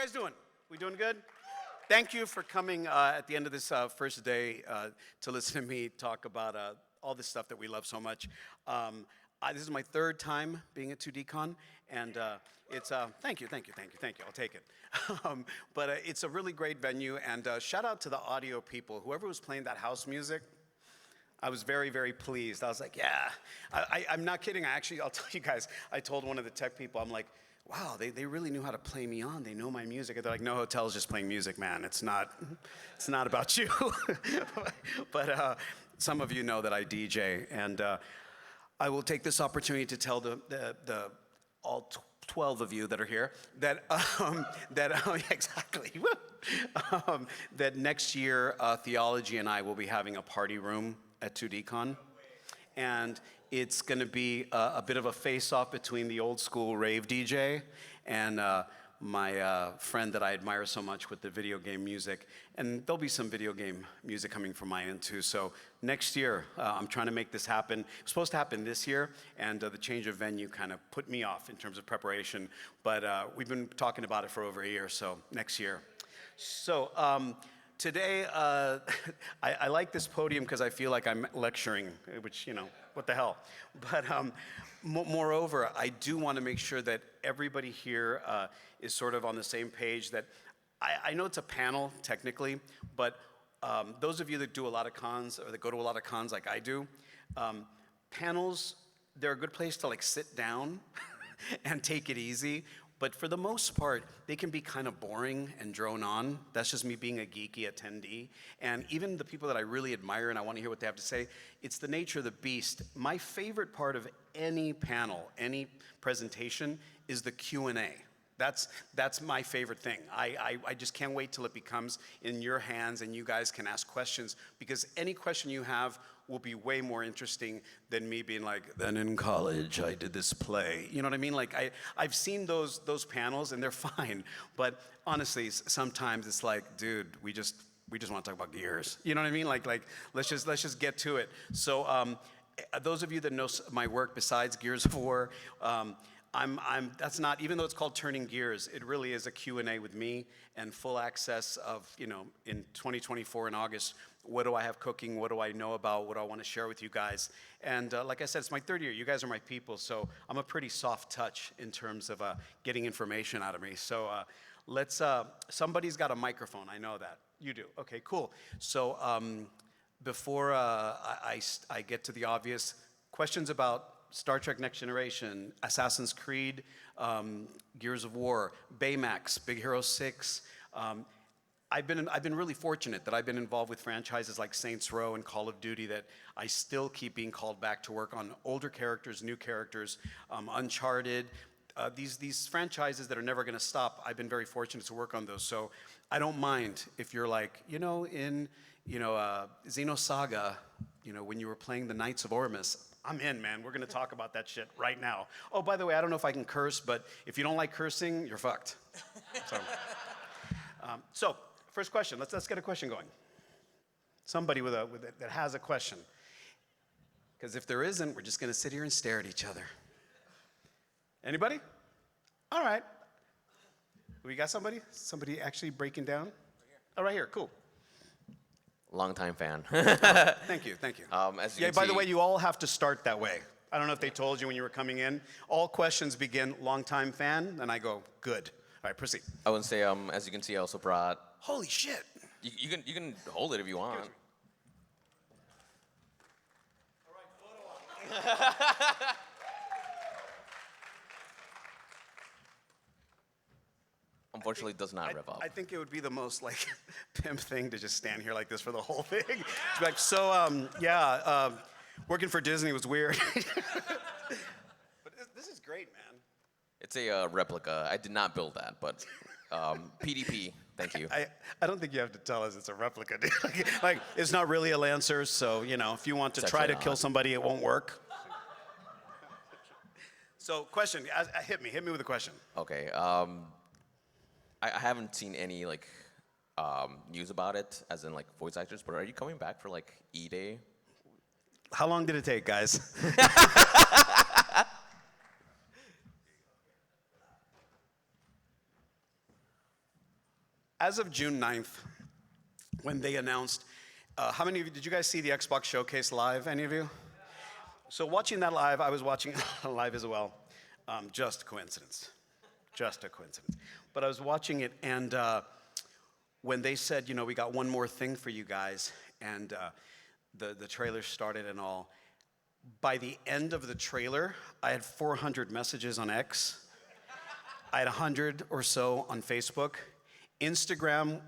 guys doing? We doing good? Thank you for coming at the end of this first day to listen to me talk about all this stuff that we love so much. This is my third time being at 2DCon, and it's thank you. I'll take it. But it's a really great venue, and shout out to the audio people. Whoever was playing that house music, I was very, very pleased. I was like, yeah. I'm not kidding. I'll tell you guys, I told one of the tech people, I'm like, wow, they really knew how to play me on. They know my music. And they're like, no, Hotel's just playing music, man. It's not about you. But some of you know that I DJ, and I will take this opportunity to tell the all 12 of you that are here that exactly that next year Theology and I will be having a party room at 2DCon, and it's going to be a bit of a face-off between the old school rave DJ and my friend that I admire so much with the video game music. And there'll be some video game music coming from my end too. So next year, I'm trying to make this happen. It was supposed to happen this year, and the change of venue kind of put me off in terms of preparation. But we've been talking about it for over a year, so next year. So today, I like this podium because I feel like I'm lecturing, which, you know, what the hell. But moreover, I do want to make sure that everybody here is sort of on the same page. That I know it's a panel technically, but those of you that do a lot of cons or that go to a lot of cons like I do, panels, they're a good place to like sit down and take it easy. But for the most part, they can be kind of boring and drone on. That's just me being a geeky attendee. And even the people that I really admire and I want to hear what they have to say, it's the nature of the beast. My favorite part of any panel, any presentation, is the Q&A. That's my favorite thing. I just can't wait till it becomes in your hands and you guys can ask questions, because any question you have will be way more interesting than me being like, then in college I did this play. You know what I mean? Like I've seen those panels and they're fine, but honestly sometimes it's like, dude, we just want to talk about Gears. You know what I mean? Like let's just get to it. So those of you that know my work besides Gears of War, that's not, even though it's called Turning Gears, it really is a Q&A with me and full access of, you know, in 2024 in August, what do I have cooking, what do I know about, what do I want to share with you guys. And like I said, it's my third year, you guys are my people, so I'm a pretty soft touch in terms of getting information out of me. So somebody's got a microphone, I know that. You do, okay, cool. So before I get to the obvious, questions about Star Trek Next Generation, Assassin's Creed, Gears of War, Baymax, Big Hero 6. I've been really fortunate that I've been involved with franchises like Saints Row and Call of Duty, that I still keep being called back to work on older characters, new characters, Uncharted. These franchises that are never going to stop, I've been very fortunate to work on those. So I don't mind if you're like, you know, in Xenosaga, you know, when you were playing the Knights of Ormus, I'm in, man. We're going to talk about that shit right now. Oh, by the way, I don't know if I can curse, but if you don't like cursing, you're fucked. So first question. Let's get a question going. Somebody that has a question. Because if there isn't, we're just going to sit here and stare at each other. Anybody? All right. We got somebody? Somebody actually breaking down? Oh, right here. Cool. Longtime fan. Thank you. As you can by see, the way, you all have to start that way. I don't know if they told you when you were coming in. All questions begin, longtime fan, and I go, good. All right, proceed. I would say, as you can see, I also brought. Holy shit. You can hold it if you want. All right, photo op. Unfortunately, it does not rev up. I think it would be the most like pimp thing to just stand here like this for the whole thing. To be like, so working for Disney was weird. But this is great, man. It's a replica. I did not build that, but PDP. Thank you. I don't think you have to tell us it's a replica. like it's not really a Lancer, so you know if you want to It's try to actually kill not. somebody, it won't work. So question, hit me with a question. Okay. I haven't seen any like news about it, as in like voice actors. But are you coming back for like E-Day? How long did it take, guys? as of June 9th, when they announced, how many of you, did you guys see the Xbox Showcase live, any of you? So watching that live, I was watching live as well. Just a coincidence. Just a coincidence. But I was watching it, and when they said, you know, we got one more thing for you guys, and the trailer started and all, by the end of the trailer, I had 400 messages on X. I had 100 or so on Facebook. Instagram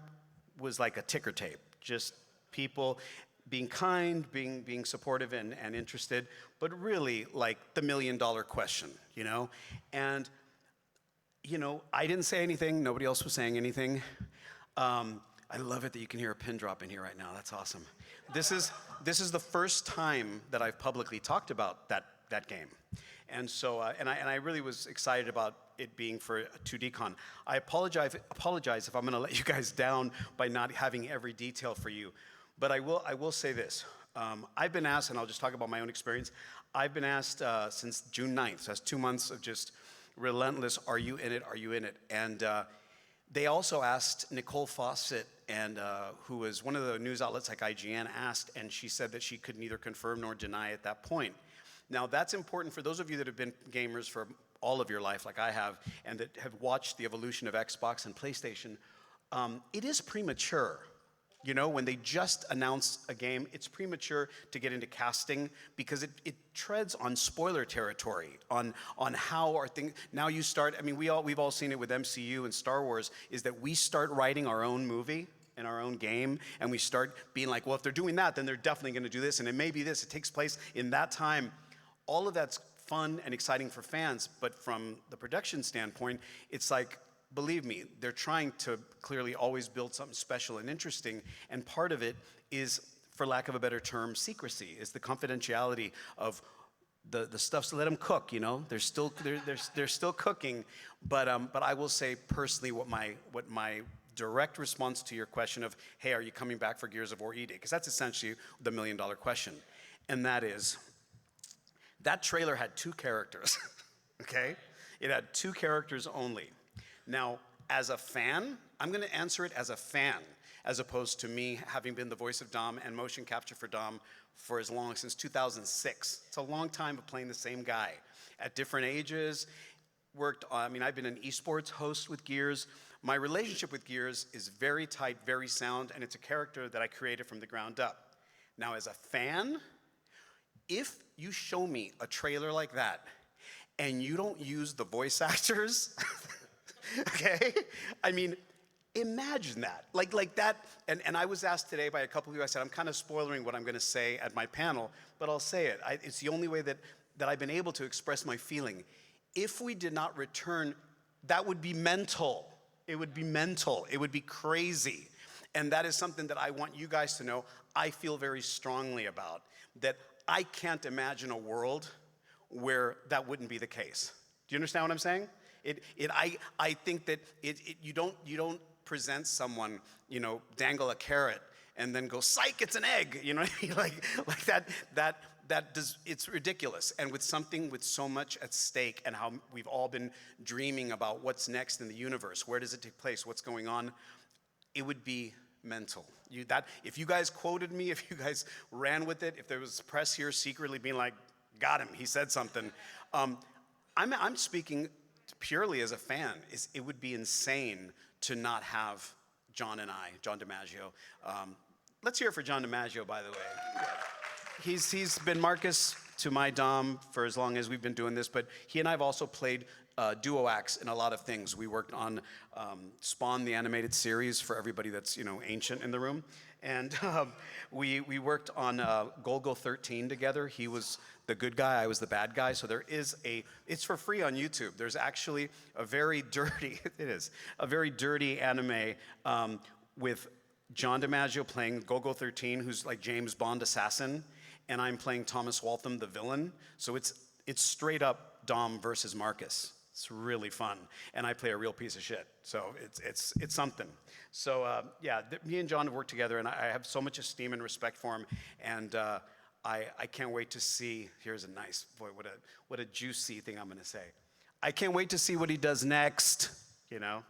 was like a ticker tape, just people being kind, being supportive and interested, but really like the $1 million question, you know? And, you know, I didn't say anything, nobody else was saying anything. I love it that you can hear a pin drop in here right now, that's awesome. This is the first time that I've publicly talked about that game. And so, and I really was excited about it being for 2DCon. I apologize if I'm gonna let you guys down by not having every detail for you. But I will say this. I've been asked, and I'll just talk about my own experience, I've been asked since June 9th, so that's 2 months of just relentless, are you in it, are you in it? And they also asked Nicole Fawcett, and who was one of the news outlets like IGN asked, and she said that she could neither confirm nor deny at that point. Now that's important for those of you that have been gamers for all of your life, like I have, and that have watched the evolution of Xbox and PlayStation. It is premature. You know, when they just announce a game, it's premature to get into casting because it treads on spoiler territory, on how our thing. Now you start, I mean, we've all seen it with MCU and Star Wars, is that we start writing our own movie and our own game, and we start being like, well, if they're doing that, then they're definitely gonna do this, and it may be this, it takes place in that time. All of that's fun and exciting for fans, but from the production standpoint, it's like, believe me, they're trying to clearly always build something special and interesting, and part of it is, for lack of a better term, secrecy, is the confidentiality of the stuff. So let them cook, you know. They're still cooking, but I will say personally what my direct response to your question of, hey, are you coming back for Gears of War E-Day? Because that's essentially the $1 million question, and that is, that trailer had 2 characters, okay? It had 2 characters only. Now, as a fan, I'm gonna answer it as a fan, as opposed to me having been the voice of Dom and motion capture for Dom for as long, since 2006. It's a long time of playing the same guy at different ages. I mean, I've been an esports host with Gears. My relationship with Gears is very tight, very sound, and it's a character that I created from the ground up. Now, as a fan, if you show me a trailer like that and you don't use the voice actors, okay? I mean, imagine that. Like that, and I was asked today by a couple of you, I said, I'm kind of spoiling what I'm gonna say at my panel, but I'll say it. It's the only way that I've been able to express my feeling. If we did not return, that would be mental. It would be mental. It would be crazy. And that is something that I want you guys to know I feel very strongly about, that I can't imagine a world where that wouldn't be the case. Do you understand what I'm saying? I think that you don't present someone, you know, dangle a carrot and then go, psych, it's an egg, you know what I mean? Like that does, it's ridiculous. And with something with so much at stake and how we've all been dreaming about what's next in the universe, where does it take place, what's going on, it would be mental. If you guys quoted me, if you guys ran with it, if there was press here secretly being like, got him, he said something. I'm speaking purely as a fan. It would be insane to not have John DiMaggio. Let's hear it for John DiMaggio, by the way. He's been Marcus to my Dom for as long as we've been doing this, but he and I have also played duo acts in a lot of things. We worked on Spawn, the animated series, for everybody that's, you know, ancient in the room. And we worked on Golgo 13 together. He was the good guy, I was the bad guy. So there is it's for free on YouTube. There's actually a very dirty, a very dirty anime with John DiMaggio playing Golgo 13, who's like James Bond assassin, and I'm playing Thomas Waltham, the villain. So it's straight up Dom versus Marcus. It's really fun, and I play a real piece of shit. So it's something. So yeah, me and John have worked together, and I have so much esteem and respect for him, and I can't wait to see. Here's a nice boy. What a juicy thing I'm going to say. I can't wait to see what he does next. you know?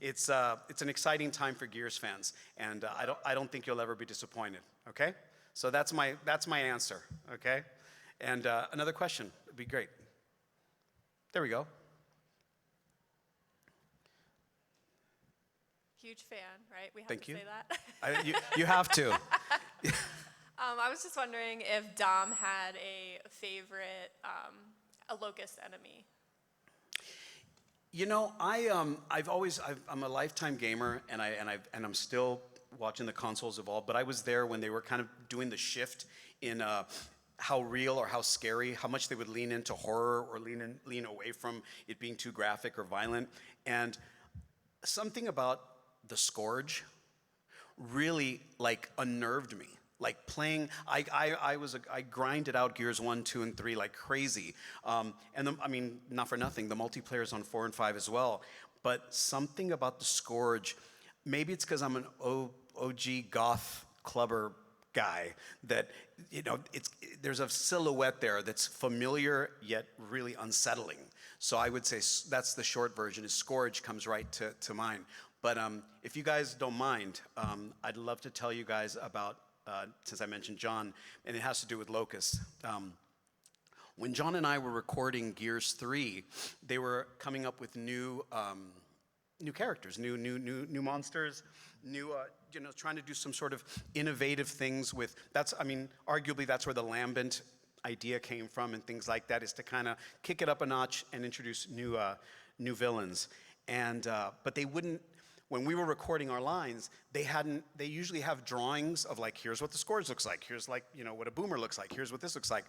It's an exciting time for Gears fans, and I don't think you'll ever be disappointed, okay? So that's my answer, okay? And another question would be great. There we go. Huge fan, right? We have Thank to you. say that. You have to. I was just wondering if Dom had a favorite, a locust enemy. You know, I'm a lifetime gamer, and I'm still watching the consoles evolve. But I was there when they were kind of doing the shift in how real or how scary, how much they would lean into horror or lean away from it being too graphic or violent. And something about the Scourge really like unnerved me. Like playing, I grinded out Gears 1, 2, and 3 like crazy. I mean, not for nothing, the multiplayer's on 4 and 5 as well. But something about the Scourge, maybe it's because I'm an OG goth clubber guy, that, you know, there's a silhouette there that's familiar yet really unsettling. So I would say that's the short version, is Scourge comes right to mind. But if you guys don't mind, I'd love to tell you guys about, since I mentioned John, and it has to do with Locust. When John and I were recording Gears 3, they were coming up with new characters, new monsters, you know, trying to do some sort of innovative things with, arguably that's where the Lambent idea came from and things like that, is to kind of kick it up a notch and introduce new villains. And, but they wouldn't, when we were recording our lines, they usually have drawings of like, here's what the Scourge looks like, here's like, you know, what a Boomer looks like, here's what this looks like.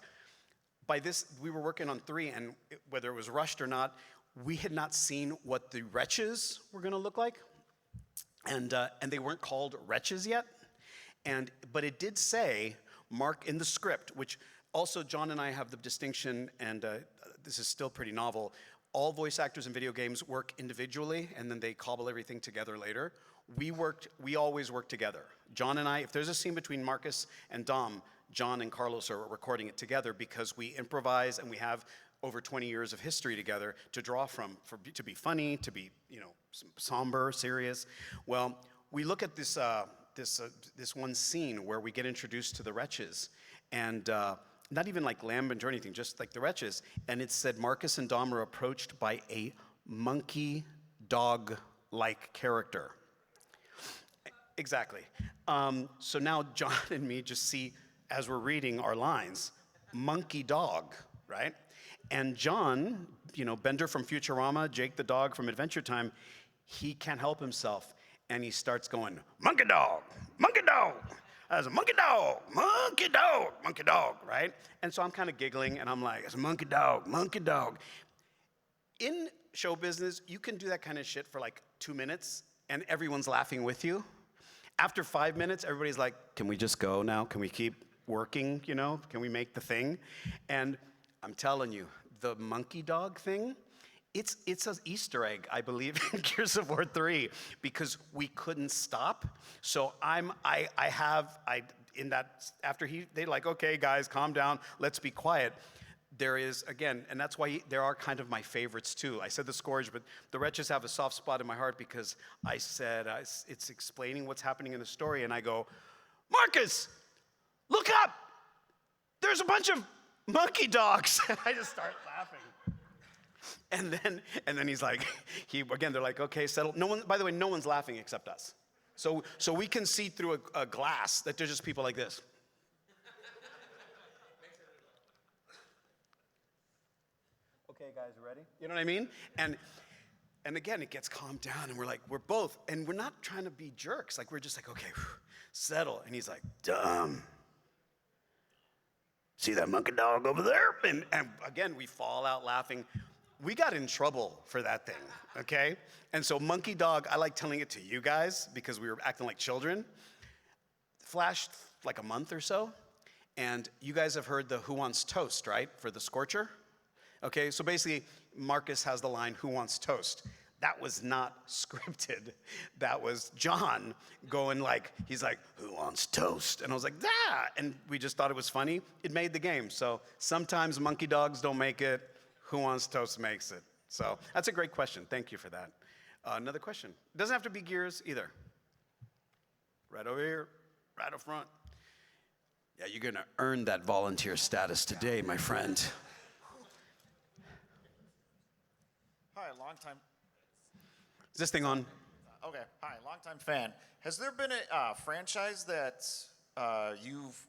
By this, we were working on 3, and whether it was rushed or not, we had not seen what the Wretches were gonna look like. And they weren't called Wretches yet. But it did say, Mark, in the script, which also John and I have the distinction, and this is still pretty novel, all voice actors in video games work individually, and then they cobble everything together later. We always work together. John and I, if there's a scene between Marcus and Dom, John and Carlos are recording it together, because we improvise and we have over 20 years of history together to draw from, to be funny, to be, you know, somber, serious. Well, we look at this one scene where we get introduced to the Wretches, and not even like Lambent or anything, just like the Wretches, and it said Marcus and Dom are approached by a monkey dog-like character. Exactly. So now John and me just see, as we're reading our lines, monkey dog, right? And John, you know, Bender from Futurama, Jake the dog from Adventure Time, he can't help himself, and he starts going, monkey dog, as a monkey dog, right? And so I'm kind of giggling, and I'm like, it's a monkey dog. In show business, you can do that kind of shit for like 2 minutes, and everyone's laughing with you. After 5 minutes, everybody's like, can we just go now? Can we keep working, you know? Can we make the thing? And I'm telling you, the monkey dog thing, it's an Easter egg, I believe, in Gears of War 3, because we couldn't stop. So they're like, okay, guys, calm down, let's be quiet. There is, again, and that's why there are kind of my favorites too. I said the Scourge, but the Wretches have a soft spot in my heart, because I said, it's explaining what's happening in the story, and I go, Marcus, look up! There's a bunch of monkey dogs. And I just start laughing. And then he's like, they're like, okay, settle. No one, by the way, no one's laughing except us. So we can see through a glass that there's just people like this. Okay, guys, ready? You know what I mean? And again, it gets calmed down, and we're both, and we're not trying to be jerks. Like, we're just like, okay, settle. And he's like, dumb. See that monkey dog over there? And again, we fall out laughing. We got in trouble for that thing, okay? And so monkey dog, I like telling it to you guys because we were acting like children. Flashed like a month or so, and you guys have heard the Who Wants Toast, right, for the Scorcher? Okay, so basically, Marcus has the line, who wants toast? That was not scripted. That was John going like, he's like, who wants toast? And I was like, that! And we just thought it was funny. It made the game. So sometimes monkey dogs don't make it. Who wants toast makes it. So that's a great question. Thank you for that. Another question. Doesn't have to be gears either. Right over here, right up front. Yeah, you're gonna earn that volunteer status today, my friend. Hi, long time. Is this thing on? Okay, hi, longtime fan. Has there been a franchise that you've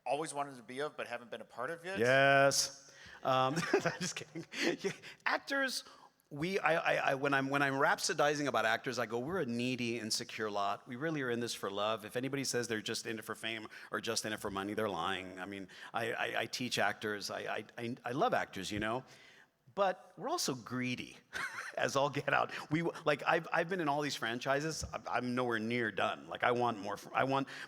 always wanted to be of but haven't been a part of yet? Yes. I'm just kidding. Yeah, actors, when I'm rhapsodizing about actors, I go, we're a needy, insecure lot. We really are in this for love. If anybody says they're just in it for fame or just in it for money, they're lying. I mean, I teach actors. I love actors, you know. But we're also greedy, as all get out. I've been in all these franchises. I'm nowhere near done. Like I want more.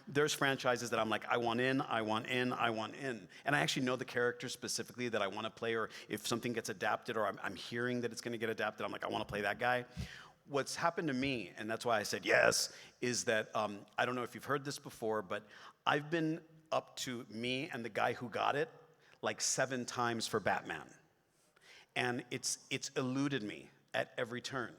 There's franchises that I'm like, I want in. And I actually know the character specifically that I want to play, or if something gets adapted, or I'm hearing that it's going to get adapted, I'm like, I want to play that guy. What's happened to me, and that's why I said yes, is that I don't know if you've heard this before, but I've been up to me and the guy who got it like 7 times for Batman. And it's eluded me at every turn.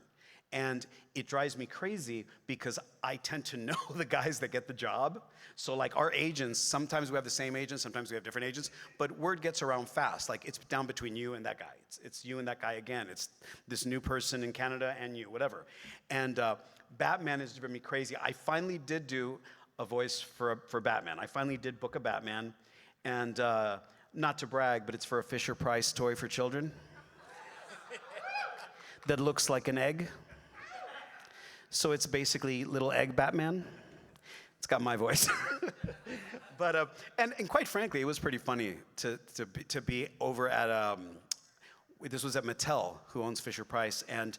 And it drives me crazy because I tend to know the guys that get the job. So like our agents, sometimes we have the same agents, sometimes we have different agents, but word gets around fast. Like it's down between you and that guy. It's you and that guy again. It's this new person in Canada and you, whatever. And Batman has driven me crazy. I finally did do a voice for Batman. I finally did book a Batman. And not to brag, but it's for a Fisher-Price toy for children that looks like an egg. So it's basically little egg Batman. It's got my voice. But and quite frankly, it was pretty funny to be over at this was at Mattel, who owns Fisher-Price, and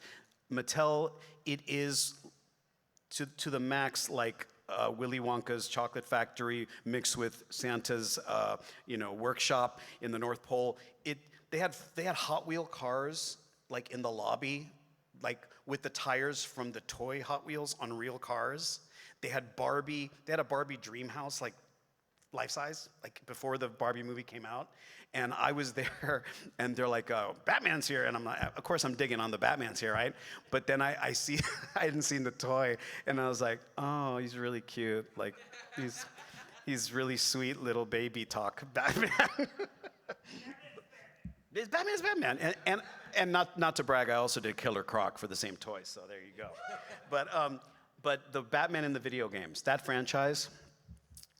Mattel, it is to the max like Willy Wonka's chocolate factory mixed with Santa's workshop in the North Pole. They had Hot Wheel cars like in the lobby, like with the tires from the toy Hot Wheels on real cars. They had a Barbie dream house, like life size, like before the Barbie movie came out. And I was there and they're like, Batman's here. And I'm like, of course I'm digging on the Batman's here, right? But then I see, I hadn't seen the toy and I was like, oh, he's really cute. Like he's really sweet little baby talk Batman. Batman's Batman. And not to brag, I also did Killer Croc for the same toy, so there you go. But the Batman in the video games, that franchise,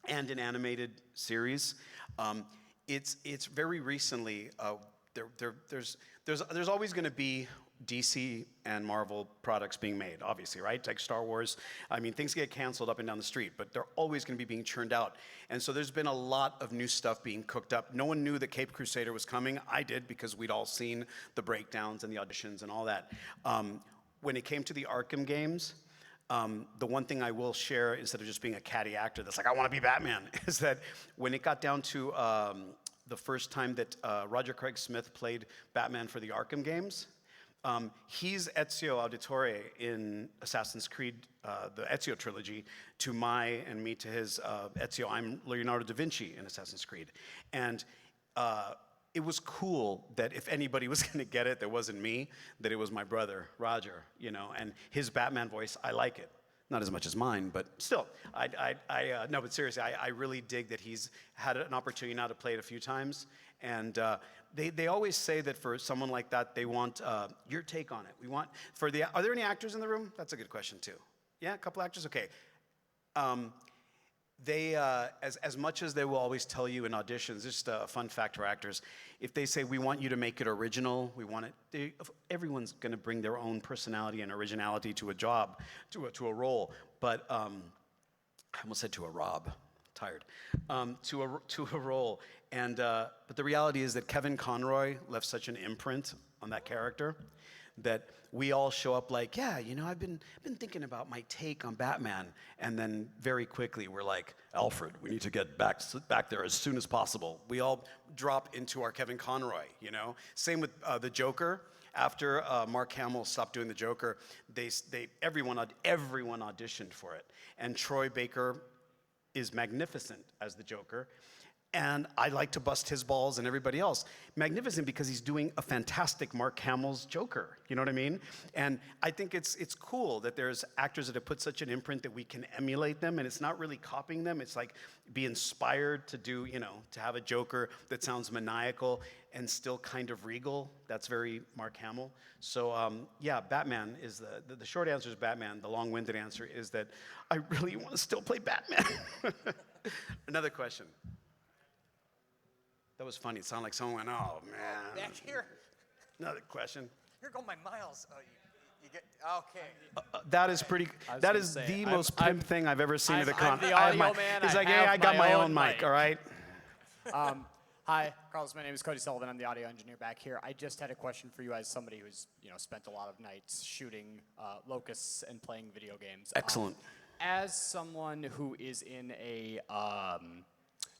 and an animated series, it's very recently. There's always going to be DC and Marvel products being made, obviously, right? Like Star Wars. I mean, things get canceled up and down the street, but they're always going to be being churned out. And so there's been a lot of new stuff being cooked up. No one knew that Cape Crusader was coming. I did because we'd all seen the breakdowns and the auditions and all that. When it came to the Arkham games, the one thing I will share, instead of just being a catty actor that's like, I want to be Batman, is that when it got down to the first time that Roger Craig Smith played Batman for the Arkham games, he's Ezio Auditore in Assassin's Creed, the Ezio trilogy, to me to his Ezio. I'm Leonardo da Vinci in Assassin's Creed. And it was cool that if anybody was going to get it, that wasn't me, that it was my brother, Roger, and his Batman voice, I like it. Not as much as mine, but still, no, but seriously, I really dig that he's had an opportunity now to play it a few times. And they always say that for someone like that, they want your take on it. Are there any actors in the room? That's a good question too. Yeah, a couple actors, okay. They, as much as they will always tell you in auditions, just a fun fact for actors, if they say, we want you to make it original, everyone's gonna bring their own personality and originality to a job, to a role, but, I almost said to a Rob, tired, to a role, and, but the reality is that Kevin Conroy left such an imprint on that character that we all show up like, yeah, I've been thinking about my take on Batman, and then very quickly we're like, Alfred, we need to get back there as soon as possible. We all drop into our Kevin Conroy, Same with the Joker. After Mark Hamill stopped doing the Joker, everyone auditioned for it, and Troy Baker is magnificent as the Joker. And I like to bust his balls and everybody else. Magnificent because he's doing a fantastic Mark Hamill's Joker. You know what I mean? And I think it's cool that there's actors that have put such an imprint that we can emulate them, and it's not really copying them. It's like be inspired to do, to have a Joker that sounds maniacal and still kind of regal. That's very Mark Hamill. So yeah, Batman is the short answer is Batman. The long-winded answer is that I really want to still play Batman. Another question. That was funny. It sounded like someone went, oh, man. Back here. Another question. Here go my miles. Oh, you get, okay. That is pretty, that is say, the I'm- most pimp thing I've ever seen at a con. I'm the I have audio man. He's I like, hey, have I got my my own own mic, mic. all right? Hi, Carlos. My name is Cody Sullivan. I'm the audio engineer back here. I just had a question for you as somebody who's spent a lot of nights shooting locusts and playing video games. Excellent. As someone who is in a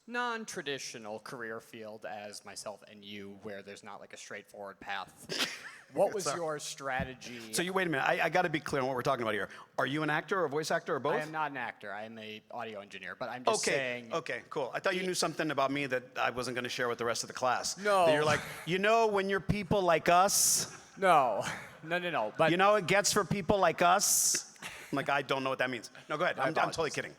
non-traditional career field as myself and you, where there's not like a straightforward path, what was your strategy? So wait a minute. I got to be clear on what we're talking about here. Are you an actor or a voice actor or both? I am not an actor. I am a audio engineer, but I'm just saying. Okay, cool. I thought you knew something about me that I wasn't going to share with the rest of the class. No. That you're like, when you're people like us, No. But it gets for people like us. I'm like, I don't know what that means. No, go ahead. I'm totally kidding.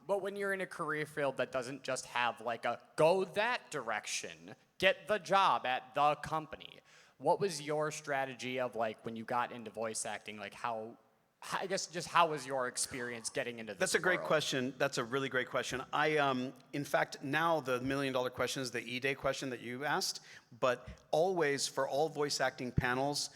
But when you're in a career field that doesn't just have like a go that direction, get the job at the company, what was your strategy of like when you got into voice acting? Like how was your experience getting into this? That's a great world? question. That's a really great question. In fact, now the $1 million question is the E-Day question that you asked, but always for all voice acting panels,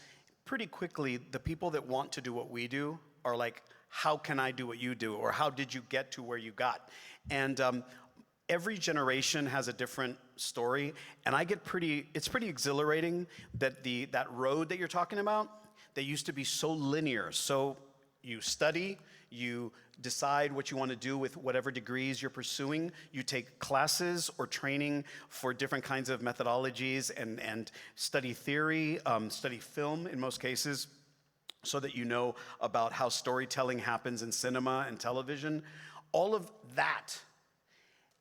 pretty quickly, the people that want to do what we do are like, how can I do what you do? Or how did you get to where you got? And every generation has a different story. And it's pretty exhilarating that that road that you're talking about, that used to be so linear. So you study, you decide what you want to do with whatever degrees you're pursuing. You take classes or training for different kinds of methodologies and study theory, study film in most cases, so that you know about how storytelling happens in cinema and television. All of that,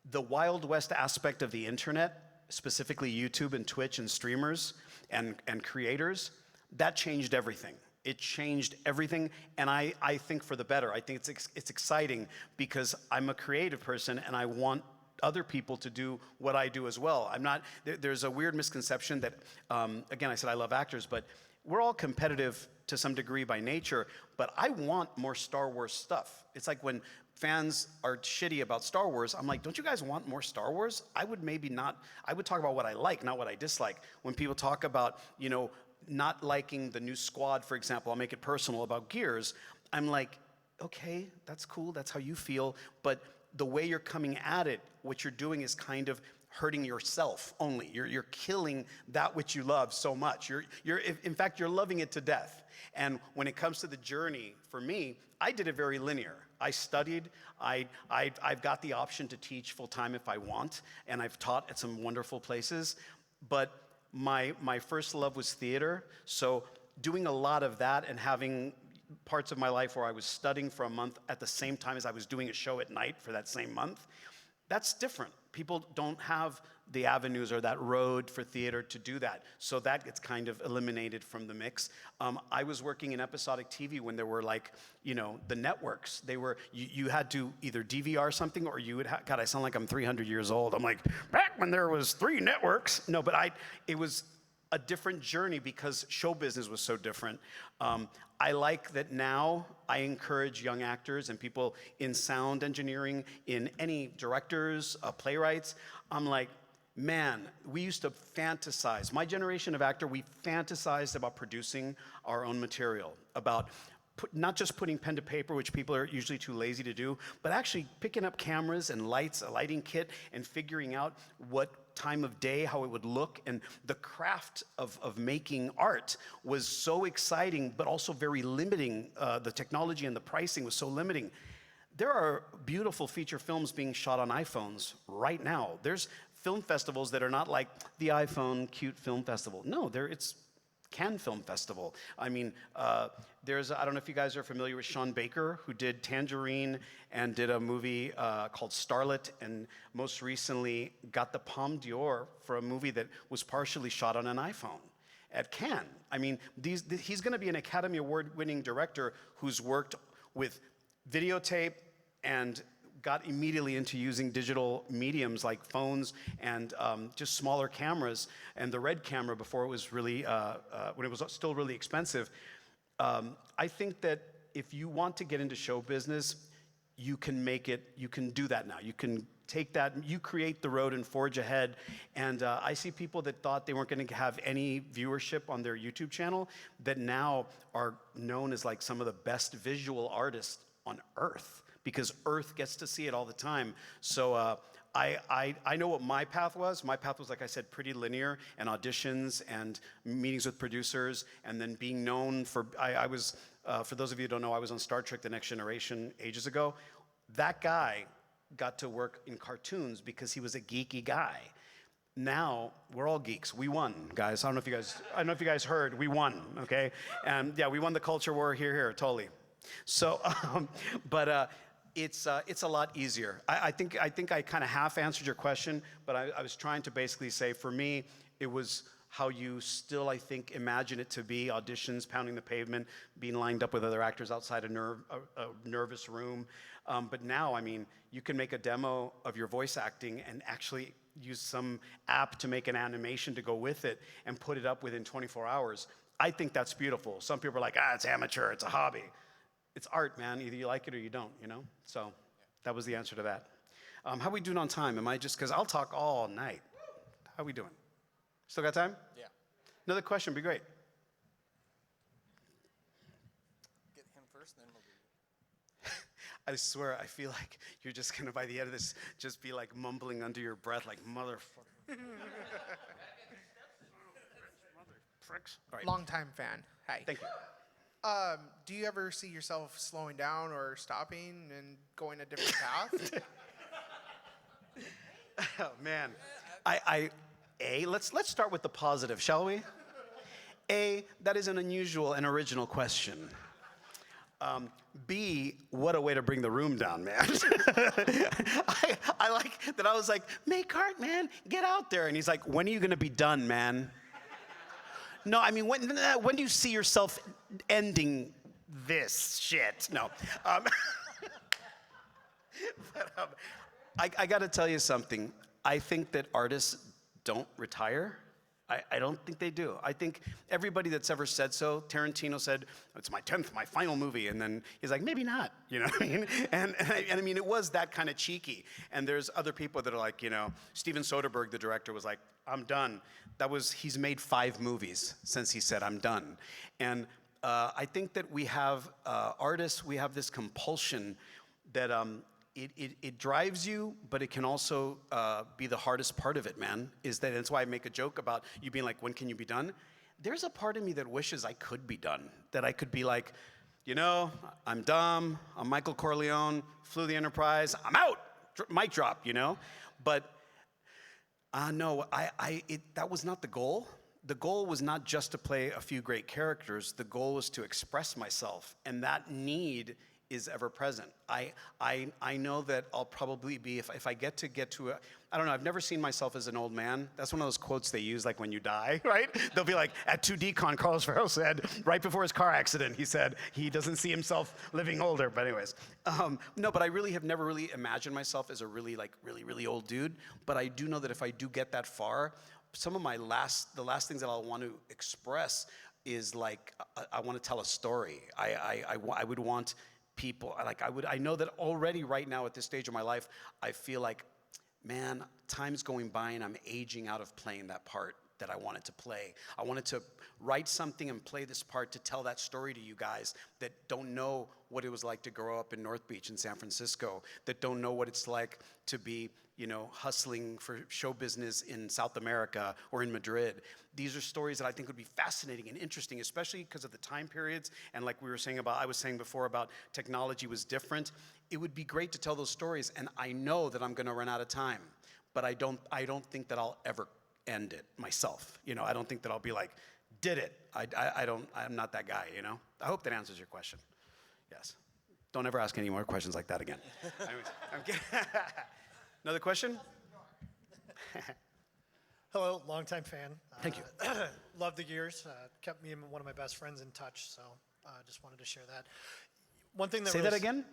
the Wild West aspect of the internet, specifically YouTube and Twitch and streamers and creators, that changed everything. It changed everything, and I think for the better. I think it's exciting because I'm a creative person and I want other people to do what I do as well. There's a weird misconception that, again, I said I love actors, but we're all competitive to some degree by nature, but I want more Star Wars stuff. It's like when fans are shitty about Star Wars, I'm like, don't you guys want more Star Wars? I would talk about what I like, not what I dislike. When people talk about, not liking the new Squad, for example, I'll make it personal about Gears, I'm like, okay, that's cool, that's how you feel, but the way you're coming at it, what you're doing is kind of hurting yourself only. You're killing that which you love so much. In fact, you're loving it to death. And when it comes to the journey, for me, I did it very linear. I studied. I've got the option to teach full time if I want, and I've taught at some wonderful places. But my first love was theater. So doing a lot of that and having parts of my life where I was studying for a month at the same time as I was doing a show at night for that same month, that's different. People don't have the avenues or that road for theater to do that. So that gets kind of eliminated from the mix. I was working in episodic TV when there were the networks. You had to either DVR something or you would God, I sound like I'm 300 years old. I'm like, back when there was 3 networks. No, but it was a different journey because show business was so different. I like that now I encourage young actors and people in sound engineering, in any directors, playwrights. I'm like, man, we used to fantasize. My generation of actor, we fantasized about producing our own material, about not just putting pen to paper, which people are usually too lazy to do, but actually picking up cameras and lights, a lighting kit, and figuring out what time of day, how it would look, and the craft of making art was so exciting, but also very limiting. The technology and the pricing was so limiting. There are beautiful feature films being shot on iPhones right now. There's film festivals that are not like the iPhone cute film festival. No, it's Cannes Film Festival. I mean, I don't know if you guys are familiar with Sean Baker, who did Tangerine and did a movie called Starlet, and most recently got the Palme d'Or for a movie that was partially shot on an iPhone at Cannes. I mean, he's going to be an Academy Award-winning director who's worked with videotape and got immediately into using digital mediums like phones and just smaller cameras, and the Red camera before it was really, when it was still really expensive. I think that if you want to get into show business, you can do that now. You can take that, you create the road and forge ahead. And I see people that thought they weren't going to have any viewership on their YouTube channel that now are known as like some of the best visual artists on earth, because Earth gets to see it all the time. So I know what my path was. My path was, like I said, pretty linear, and auditions and meetings with producers, and then being known for, I was, for those of you who don't know, I was on Star Trek: The Next Generation ages ago. That guy got to work in cartoons because he was a geeky guy. Now we're all geeks. We won, guys. I don't know if you guys heard. We won, okay? And yeah, we won the culture war here, totally. So, it's a lot easier. I think I kind of half answered your question, but I was trying to basically say, for me, it was how you still, I think, imagine it to be: auditions, pounding the pavement, being lined up with other actors outside a nervous room. But now, I mean, you can make a demo of your voice acting and actually use some app to make an animation to go with it and put it up within 24 hours. I think that's beautiful. Some people are like, it's amateur, it's a hobby. It's art, man. Either you like it or you don't, you know? So that was the answer to that. How we doing on time? Am I just, because I'll talk all night. How we doing? Still got time? Yeah. Another question would be great. Get him first, then we'll do you. I swear, I feel like you're just gonna, by the end of this, just be like mumbling under your breath like, motherfucker. Pricks. All right. Longtime fan. Hi. Thank you. Do you ever see yourself slowing down or stopping and going a different path? Oh, man. Let's start with the positive, shall we? That is an unusual and original question. B, what a way to bring the room down, man. I like that. I was like, make art, man, get out there. And he's like, when are you gonna be done, man? No, I mean, when do you see yourself ending this shit? No. I got to tell you something. I think that artists don't retire. I don't think they do. I think everybody that's ever said so, Tarantino said, it's my 10th, my final movie. And then he's like, maybe not, you know what I mean? And I mean, it was that kind of cheeky. And there's other people that are like, you know, Steven Soderbergh, the director, was like, I'm done. He's made 5 movies since he said, I'm done. And I think that we have, artists, we have this compulsion that it drives you, but it can also be the hardest part of it, man. That's why I make a joke about you being like, when can you be done? There's a part of me that wishes I could be done, that I could be like, you know, I'm dumb, I'm Michael Corleone, flew the Enterprise, I'm out, mic drop, you know? But no, that was not the goal. The goal was not just to play a few great characters. The goal was to express myself, and that need is ever present. I know that I'll probably be, if I get to I don't know, I've never seen myself as an old man. That's one of those quotes they use like when you die, right? They'll be like, at 2DCon, Carlos Ferro said, right before his car accident, he said he doesn't see himself living older, but anyways. No, but I really have never really imagined myself as a really old dude, but I do know that if I do get that far, some of the last things that I'll want to express is like, I want to tell a story. I would want people, I know that already right now at this stage of my life, I feel like, man, time's going by and I'm aging out of playing that part that I wanted to play. I wanted to write something and play this part to tell that story to you guys that don't know what it was like to grow up in North Beach in San Francisco, that don't know what it's like to be, you know, hustling for show business in South America or in Madrid. These are stories that I think would be fascinating and interesting, especially because of the time periods. And like I was saying before about technology was different. It would be great to tell those stories. And I know that I'm going to run out of time, but I don't think that I'll ever end it myself. You know, I don't think that I'll be like did it. I'm not that guy, you know? I hope that answers your question. Yes. Don't ever ask any more questions like that again. Anyways, I'm kidding. Another question? Hello, longtime fan. Thank you. Love the Gears. Kept me and one of my best friends in touch, so just wanted to share that. One thing that Say really that again?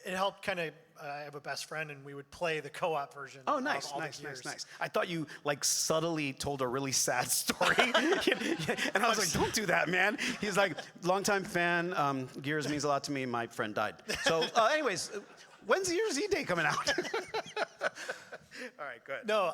It helped kind of. I have a best friend, and we would play the co-op version. Oh, nice, of all nice, the nice, Gears. nice. I thought you like subtly told a really sad story, and I was like, "Don't do that, man." He's like, "Longtime fan. Gears means a lot to me. My friend died." So, anyways, when's Year's Eve Day coming out? All right, good. No,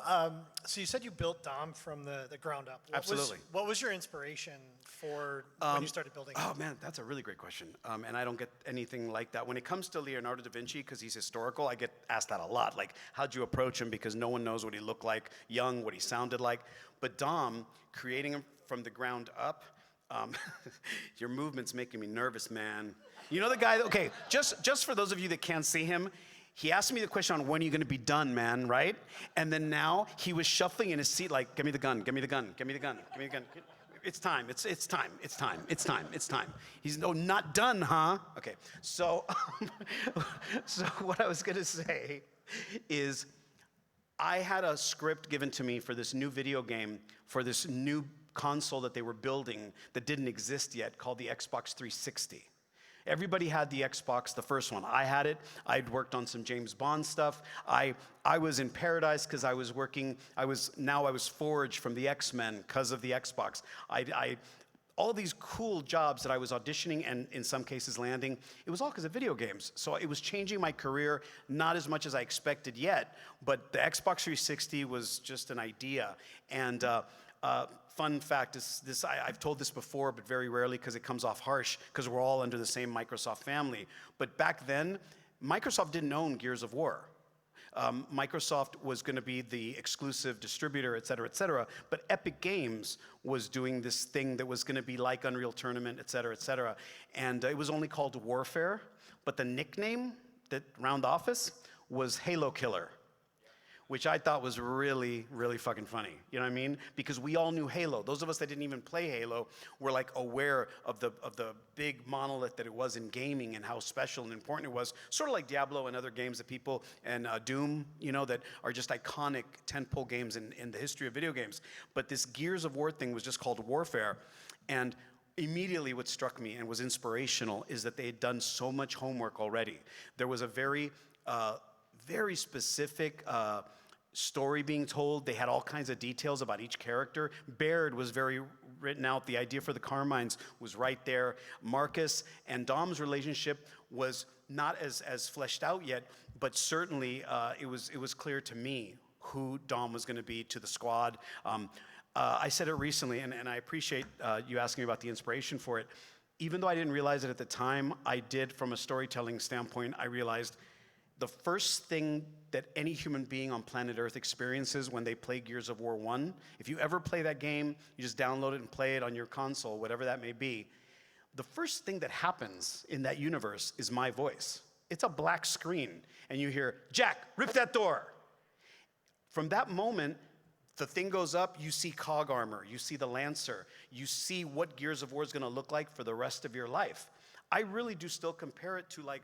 so you said you built Dom from the ground up. Absolutely. What was your inspiration for when you started building? Oh man, that's a really great question, and I don't get anything like that. When it comes to Leonardo da Vinci, because he's historical, I get asked that a lot. Like, how'd you approach him? Because no one knows what he looked like, young, what he sounded like. But Dom, creating him from the ground up, your movement's making me nervous, man. You know the guy, okay, just for those of you that can't see him, he asked me the question on when are you going to be done, man, right? And then now he was shuffling in his seat like, give me the gun, give me the gun, give me the gun, give me the gun. It's time, it's time, it's time, it's time, it's time. He's, no, not done, huh? Okay, so, so what I was going to say is I had a script given to me for this new video game, for this new console that they were building that didn't exist yet called the Xbox 360. Everybody had the Xbox, the first one. I had it. I'd worked on some James Bond stuff. I was in paradise because I was forged from the X-Men because of the Xbox. All these cool jobs that I was auditioning and in some cases landing, it was all because of video games. So it was changing my career, not as much as I expected yet, but the Xbox 360 was just an idea. And fun fact is this, I've told this before, but very rarely because it comes off harsh because we're all under the same Microsoft family. But back then, Microsoft didn't own Gears of War. Microsoft was going to be the exclusive distributor, et cetera, but Epic Games was doing this thing that was going to be like Unreal Tournament, et cetera, and it was only called Warfare, but the nickname that around the office was Halo Killer, which I thought was really, really fucking funny. You know what I mean? Because we all knew Halo. Those of us that didn't even play Halo were like aware of the big monolith that it was in gaming and how special and important it was. Sort of like Diablo and other games that people, and Doom, you know, that are just iconic tentpole games in the history of video games. But this Gears of War thing was just called Warfare. And immediately what struck me and was inspirational is that they had done so much homework already. There was a very specific story being told. They had all kinds of details about each character. Baird was very written out. The idea for the Carmines was right there. Marcus and Dom's relationship was not as fleshed out yet, but certainly it was clear to me who Dom was going to be to the squad. I said it recently, and I appreciate you asking me about the inspiration for it. Even though I didn't realize it at the time, I did, from a storytelling standpoint, I realized the first thing that any human being on planet Earth experiences when they play Gears of War 1, if you ever play that game, you just download it and play it on your console, whatever that may be, the first thing that happens in that universe is my voice. It's a black screen, and you hear, "Jack, rip that door." From that moment, the thing goes up, you see cog armor, you see the Lancer, you see what Gears of War is gonna look like for the rest of your life. I really do still compare it to like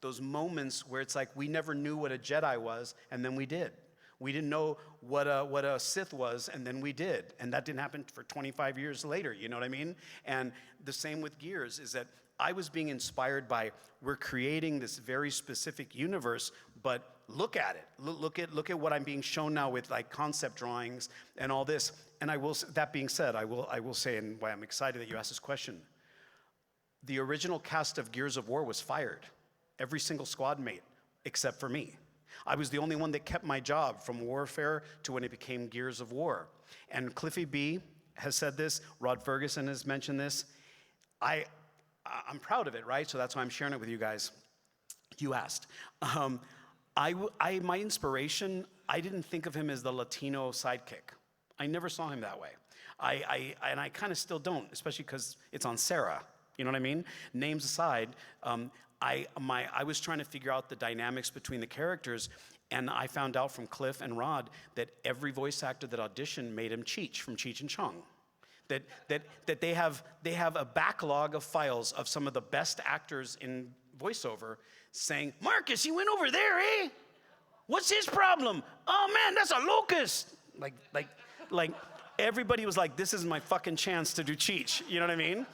those moments where it's like we never knew what a Jedi was, and then we did. We didn't know what a Sith was, and then we did. And that didn't happen for 25 years later, you know what I mean? And the same with Gears is that I was being inspired by, we're creating this very specific universe, but look at it. Look at what I'm being shown now with like concept drawings and all this. And I will, that being said, I will say, and why I'm excited that you asked this question, the original cast of Gears of War was fired. Every single squad mate, except for me. I was the only one that kept my job from Warfare to when it became Gears of War. And Cliffy B has said this, Rod Ferguson has mentioned this. I'm proud of it, right? So that's why I'm sharing it with you guys. You asked. My inspiration, I didn't think of him as the Latino sidekick. I never saw him that way. And I kind of still don't, especially because it's on Sarah. You know what I mean? Names aside, I was trying to figure out the dynamics between the characters, and I found out from Cliff and Rod that every voice actor that auditioned made him Cheech from Cheech and Chong. that they have a backlog of files of some of the best actors in voiceover saying, Marcus, he went over there, eh? What's his problem? Oh man, that's a locust. Like everybody was like, this is my fucking chance to do Cheech. You know what I mean?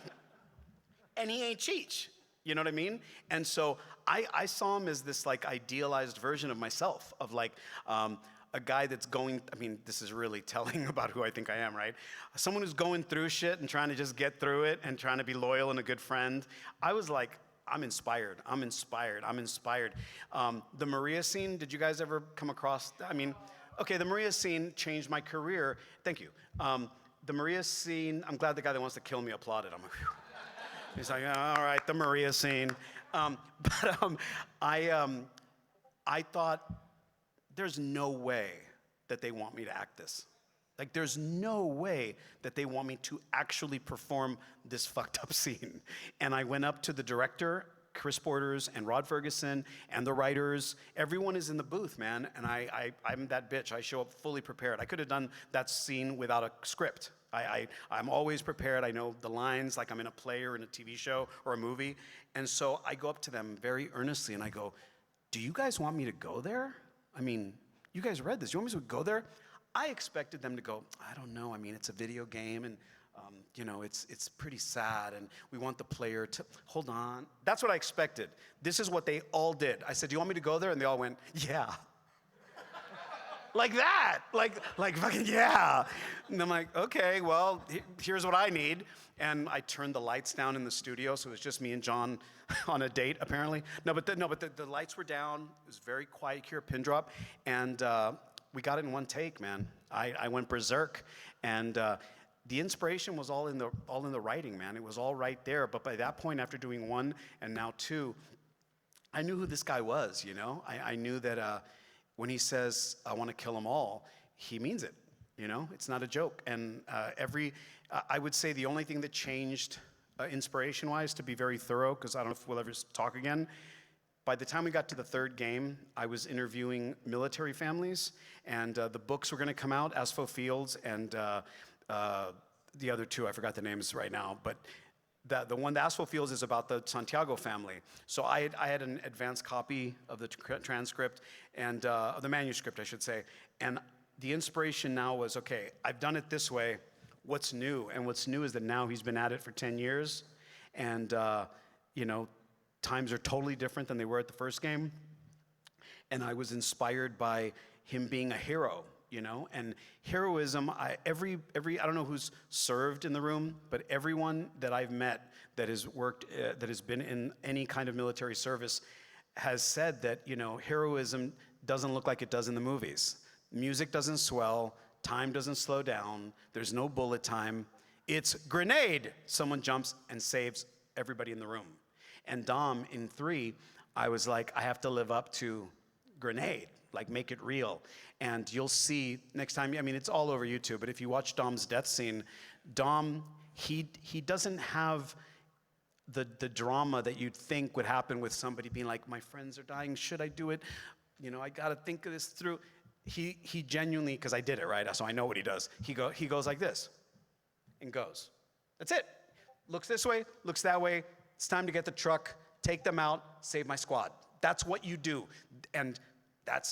And he ain't Cheech. You know what I mean? And so I saw him as this like idealized version of myself, of like a guy that's going, I mean, this is really telling about who I think I am, right? Someone who's going through shit and trying to just get through it and trying to be loyal and a good friend. I was like, I'm inspired. The Maria scene, did you guys ever come across, I mean, okay, the Maria scene changed my career. Thank you. The Maria scene, I'm glad the guy that wants to kill me applauded. I'm like, whew. He's like, all right, the Maria scene. I thought, there's no way that they want me to act this. Like, there's no way that they want me to actually perform this fucked up scene. And I went up to the director, Chris Borders, and Rod Ferguson, and the writers. Everyone is in the booth, man. And I'm that bitch. I show up fully prepared. I could have done that scene without a script. I'm always prepared. I know the lines like I'm in a play or in a TV show or a movie. And so I go up to them very earnestly and I go, do you guys want me to go there? I mean, you guys read this. You want me to go there? I expected them to go, I don't know. I mean, it's a video game and, you know, it's pretty sad and we want the player to, hold on. That's what I expected. This is what they all did. I said, do you want me to go there? And they all went, yeah. Like that, like fucking yeah. And I'm like, okay, well, here's what I need. And I turned the lights down in the studio, so it was just me and John on a date, apparently. But the lights were down. It was very quiet here, pin drop, and we got it in one take, man. I went berserk, and the inspiration was all in the writing, man. It was all right there. But by that point, after doing 1 and now 2, I knew who this guy was. You know, I knew that. When he says, I want to kill them all, he means it, you know? It's not a joke. And I would say the only thing that changed inspiration-wise, to be very thorough, because I don't know if we'll ever talk again, by the time we got to the 3rd game, I was interviewing military families, and the books were going to come out, Asfo Fields, and the other 2, I forgot the names right now, but the one, the Asfo Fields, is about the Santiago family. So I had an advanced copy of the transcript, and of the manuscript, I should say. And the inspiration now was, okay, I've done it this way. What's new? And what's new is that now he's been at it for 10 years. And, you know, times are totally different than they were at the first game. And I was inspired by him being a hero. You know, and heroism, I don't know who's served in the room, but everyone that I've met that has worked, that has been in any kind of military service has said that, you know, heroism doesn't look like it does in the movies. Music doesn't swell, time doesn't slow down, there's no bullet time. It's grenade! Someone jumps and saves everybody in the room. And Dom, in 3, I was like, I have to live up to grenade. Like, make it real. And you'll see next time, I mean, it's all over YouTube, but if you watch Dom's death scene, Dom, he doesn't have the drama that you'd think would happen with somebody being like, my friends are dying, should I do it? You know, I gotta think of this through. He genuinely, because I did it, right? So I know what he does. He goes like this and goes. That's it. Looks this way, looks that way. It's time to get the truck, take them out, save my squad. That's what you do. And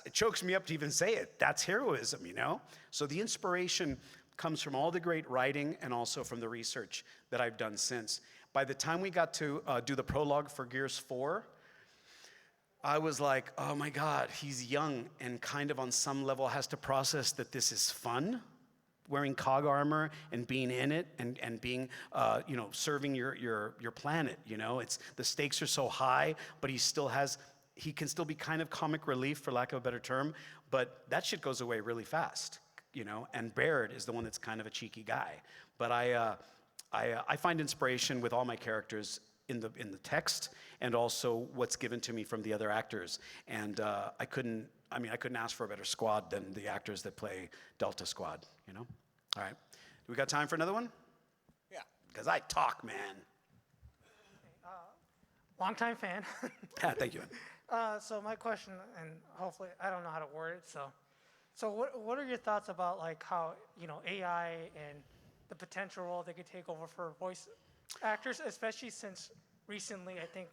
it chokes me up to even say it. That's heroism, you know? So the inspiration comes from all the great writing and also from the research that I've done since. By the time we got to do the prologue for Gears 4, I was like, oh my God, he's young and kind of on some level has to process that this is fun, wearing COG armor and being in it and being, you know, serving your planet, you know? The stakes are so high, but he can still be kind of comic relief, for lack of a better term, but that shit goes away really fast, you know? And Baird is the one that's kind of a cheeky guy. But I find inspiration with all my characters in the text and also what's given to me from the other actors. And I couldn't ask for a better squad than the actors that play Delta Squad, you know? All right, do we got time for another one? Yeah. Because I talk, man. Longtime fan. Yeah, thank you. So my question, and hopefully I don't know how to word it. So what are your thoughts about like how, you know, AI and the potential role they could take over for voice actors, especially since recently I think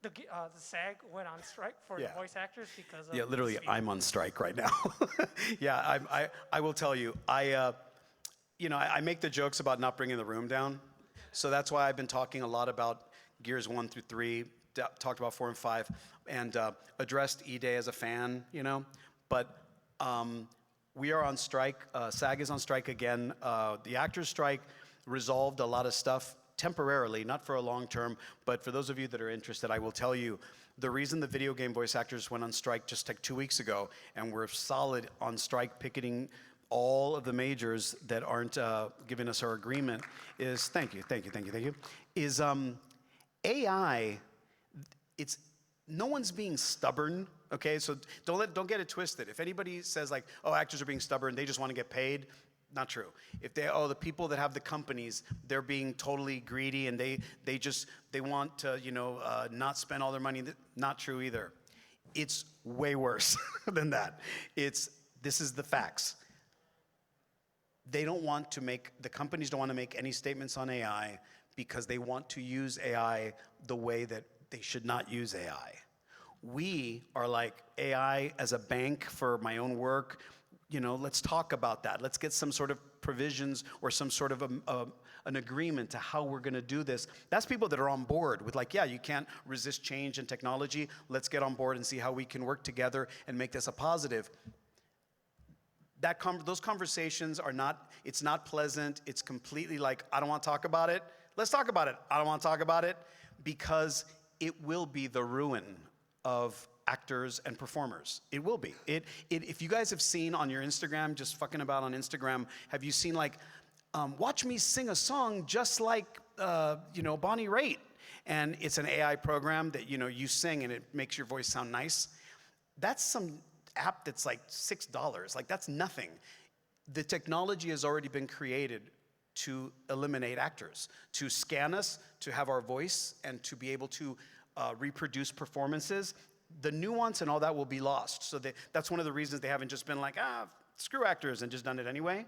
the SAG went on strike for Yeah. the voice actors because of Yeah, literally, speed. I'm on strike right now. Yeah, I will tell you, I make the jokes about not bringing the room down. So that's why I've been talking a lot about Gears 1 through 3, talked about 4 and 5, and addressed E-Day as a fan, But we are on strike. SAG is on strike again. The actors' strike resolved a lot of stuff temporarily, not for a long term, but for those of you that are interested, I will tell you, the reason the video game voice actors went on strike just like 2 weeks ago, and we're solid on strike picketing all of the majors that aren't giving us our agreement is, thank you, is AI, no one's being stubborn, okay? So don't get it twisted. If anybody says like, oh, actors are being stubborn, they just want to get paid, not true. If the people that have the companies, they're being totally greedy and they want to, not spend all their money, not true either. It's way worse than that. This is the facts. The companies don't want to make any statements on AI because they want to use AI the way that they should not use AI. We are like AI as a bank for my own work. Let's talk about that. Let's get some sort of provisions or some sort of an agreement to how we're going to do this. That's people that are on board with like, yeah, you can't resist change and technology. Let's get on board and see how we can work together and make this a positive. Those conversations it's not pleasant. It's completely like, I don't want to talk about it. Let's talk about it. I don't want to talk about it because it will be the ruin of actors and performers. It will be. If you guys have seen on your Instagram, just fucking about on Instagram, have you seen like, watch me sing a song just like, Bonnie Raitt. And it's an AI program that, you sing and it makes your voice sound nice. That's some app that's like $6. Like that's nothing. The technology has already been created to eliminate actors, to scan us, to have our voice, and to be able to reproduce performances. The nuance and all that will be lost. So that's one of the reasons they haven't just been like, screw actors and just done it anyway,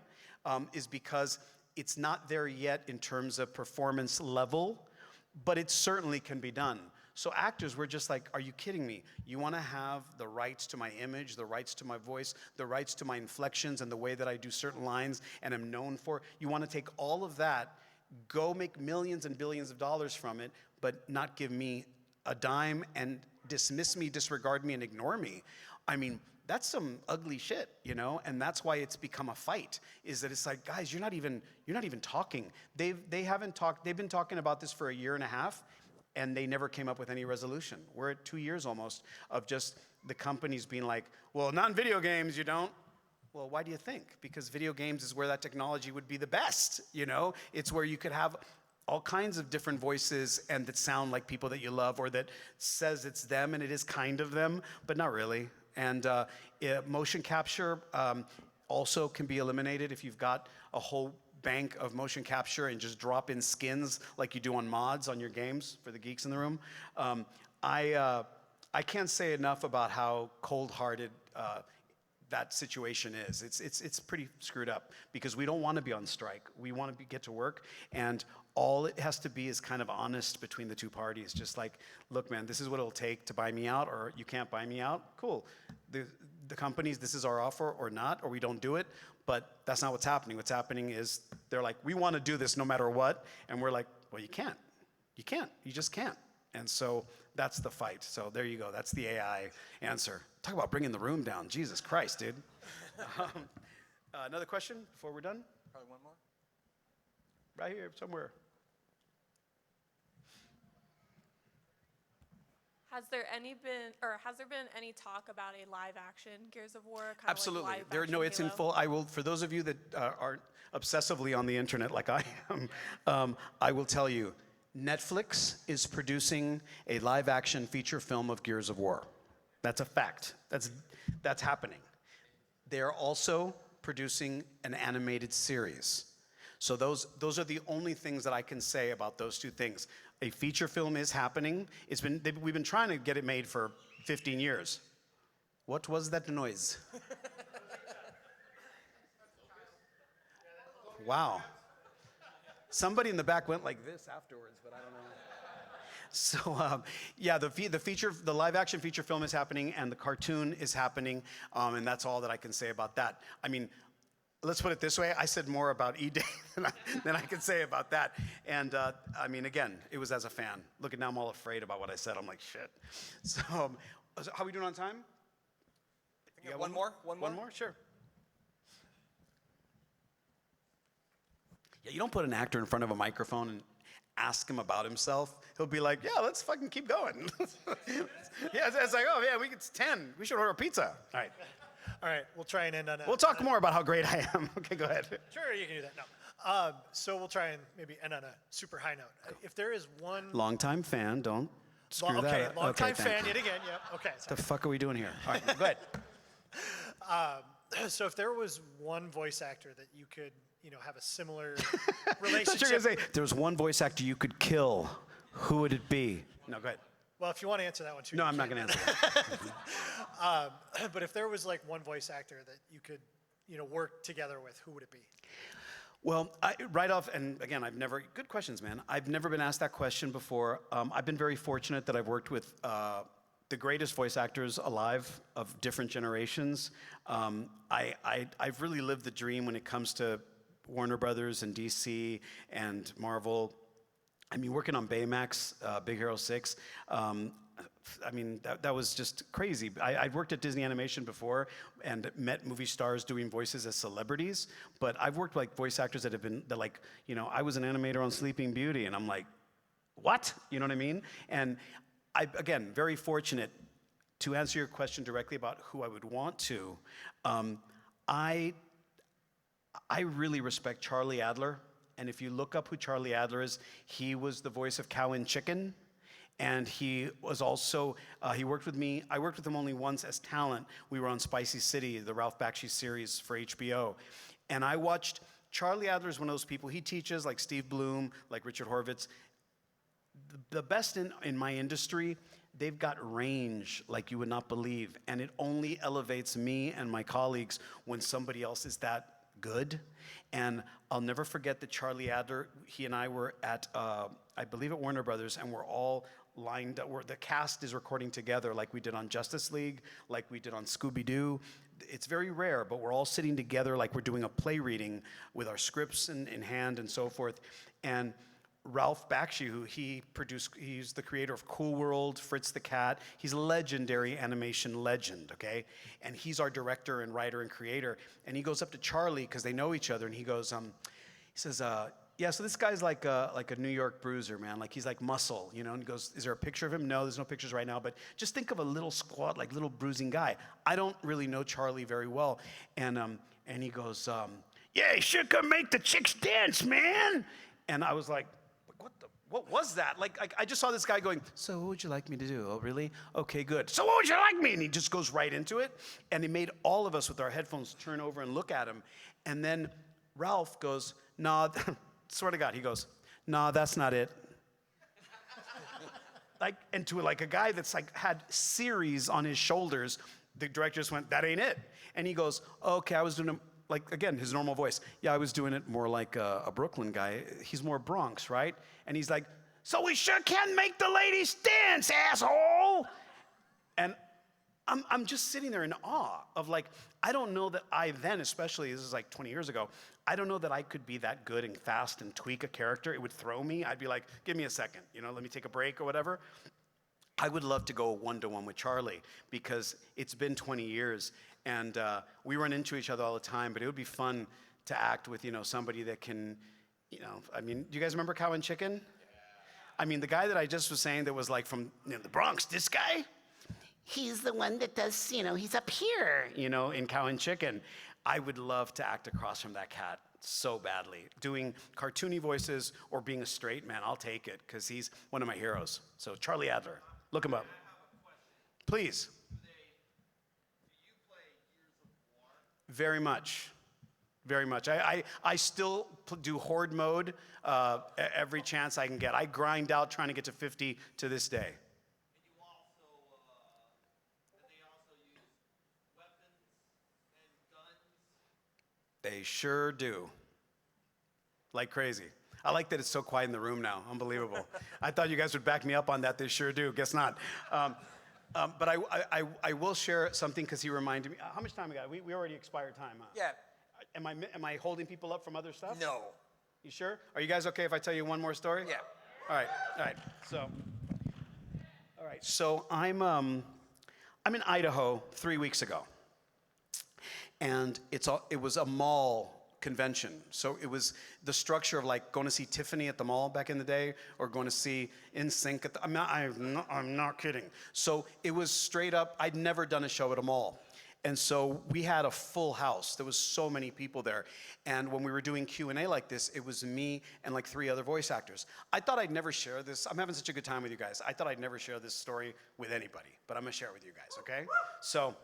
is because it's not there yet in terms of performance level, but it certainly can be done. So actors, we're just like, are you kidding me? You want to have the rights to my image, the rights to my voice, the rights to my inflections and the way that I do certain lines and am known for. You want to take all of that, go make millions and billions of dollars from it, but not give me a dime and dismiss me, disregard me, and ignore me. I mean, that's some ugly shit, and that's why it's become a fight, is that it's like, guys, you're not even talking. They've been talking about this for a year and a half, and they never came up with any resolution. We're at 2 years almost of just the companies being like, well, not in video games, you don't. Well, why do you think? Because video games is where that technology would be the best, It's where you could have all kinds of different voices and that sound like people that you love or that says it's them and it is kind of them, but not really. And motion capture also can be eliminated if you've got a whole bank of motion capture and just drop in skins like you do on mods on your games for the geeks in the room. I can't say enough about how cold-hearted that situation is. It's pretty screwed up because we don't want to be on strike. We want to get to work, and all it has to be is kind of honest between the two parties. Just like, look, man, this is what it'll take to buy me out, or you can't buy me out. Cool. The companies, this is our offer or not, or we don't do it. But that's not what's happening. What's happening is they're like, we want to do this no matter what. And we're like, well, you can't. You can't. You just can't. And so that's the fight. So there you go. That's the AI answer. Talk about bringing the room down. Jesus Christ, dude. Another question before we're done? Probably one more. Right here, somewhere. Has there been any talk about a live action Gears of War? Absolutely. Like live action It's in Halo? full. For those of you that aren't obsessively on the internet like I am, I will tell you, Netflix is producing a live action feature film of Gears of War. That's a fact. That's happening. They're also producing an animated series. So those are the only things that I can say about those two things. A feature film is happening. We've been trying to get it made for 15 years. What was that noise? Wow. Somebody in the back went like this afterwards, but I don't know. So yeah, the live action feature film is happening, and the cartoon is happening, and that's all that I can say about that. I mean, let's put it this way: I said more about E-Day than I can say about that. And I mean, again, it was as a fan. Look at now, I'm all afraid about what I said. I'm like, shit. So how are we doing on time? Yeah, one more? One more? One more, sure. Yeah, you don't put an actor in front of a microphone and ask him about himself. He'll be like, yeah, let's fucking keep going. Yeah, it's like, oh, yeah, it's 10. We should order pizza. All right. All right, we'll try and end on a. We'll talk more about how great I am. Okay, go ahead. Sure, you can do that. No. So we'll try and maybe end on a super high note. If there is one. Longtime fan, don't screw that up. Long time thank fan you. yet again. Yep. Okay. The fuck are we doing here? All right, go ahead. So if there was one voice actor that you could, have a similar I thought you were relationship. going to say, there was one voice actor you could kill. Who would it be? No, go ahead. Well, if you want to answer that one too. No, you I'm not can. going to answer that. But if there was like one voice actor that you could, work together with, who would it be? Well, right off, and again, good questions, man. I've never been asked that question before. I've been very fortunate that I've worked with the greatest voice actors alive of different generations. I've really lived the dream when it comes to Warner Brothers and DC and Marvel. I mean, working on Baymax, Big Hero 6, I mean, that was just crazy. I'd worked at Disney Animation before and met movie stars doing voices as celebrities, but I've worked like voice actors that I was an animator on Sleeping Beauty, and I'm like, what? You know what I mean? And again, very fortunate to answer your question directly about who I would want to. I really respect Charlie Adler, and if you look up who Charlie Adler is, he was the voice of Cow and Chicken. And he was also, he worked with me. I worked with him only once as talent. We were on Spicy City, the Ralph Bakshi series for HBO. And I watched, Charlie Adler is one of those people, he teaches like Steve Bloom, like Richard Horvitz. The best in my industry, they've got range like you would not believe. And it only elevates me and my colleagues when somebody else is that good. And I'll never forget that Charlie Adler, he and I were at, I believe at Warner Brothers, and we're all lined up, the cast is recording together like we did on Justice League, like we did on Scooby-Doo. It's very rare, but we're all sitting together like we're doing a play reading with our scripts in hand and so forth. And Ralph Bakshi, who he's the creator of Cool World, Fritz the Cat. He's a legendary animation legend, okay? And he's our director and writer and creator. And he goes up to Charlie, because they know each other, and he goes, he says, yeah, so this guy's like a New York bruiser, man. Like, he's like muscle, And he goes, is there a picture of him? No, there's no pictures right now, but just think of a little squat, like little bruising guy. I don't really know Charlie very well. And he goes, yeah, you sure could make the chicks dance, man. And I was like, what was that? Like, I just saw this guy going, so what would you like me to do? Oh, really? Okay, good. So what would you like me? And he just goes right into it. And he made all of us with our headphones turn over and look at him. And then Ralph goes, nah, swear to God, he goes, nah, that's not it. And to a guy that's had series on his shoulders, the director just went, that ain't it. And he goes, okay, I was doing it. Again, his normal voice. Yeah, I was doing it more like a Brooklyn guy. He's more Bronx, right? And he's like, so we sure can make the ladies dance, asshole! And I'm just sitting there in awe of I don't know that I then, especially, this is 20 years ago, I don't know that I could be that good and fast and tweak a character. It would throw me. I'd be like, give me a second, let me take a break or whatever. I would love to go one-to-one with Charlie because it's been 20 years and we run into each other all the time, but it would be fun to act with, somebody that can, I mean, do you guys remember Cow and Chicken? Yeah. I mean, the guy that I just was saying that was from the Bronx, this guy, he's the one that does, he's up here, in Cow and Chicken. I would love to act across from that cat so badly. Doing cartoony voices or being a straight man, I'll take it because he's one of my heroes. So Charlie Adler, look him up. Please. Very much. Very much. I still do horde mode every chance I can get. I grind out trying to get to 50 to this day. They sure do. Like crazy. I like that it's so quiet in the room now. Unbelievable. I thought you guys would back me up on that. They sure do. Guess not. But I will share something because he reminded me. How much time we got? We already expired time, huh? Yeah. Am I holding people up from other stuff? No. You sure? Are you guys okay if I tell you one more story? Yeah. All right. So I'm in Idaho 3 weeks ago, and it was a mall convention. So it was the structure of like going to see Tiffany at the mall back in the day, or going to see NSYNC at the. I'm not kidding. So it was straight up. I'd never done a show at a mall. And so we had a full house. There was so many people there. And when we were doing Q&A like this, it was me and like 3 other voice actors. I thought I'd never share this. I'm having such a good time with you guys. I thought I'd never share this story with anybody, but I'm gonna share it with you guys, okay? So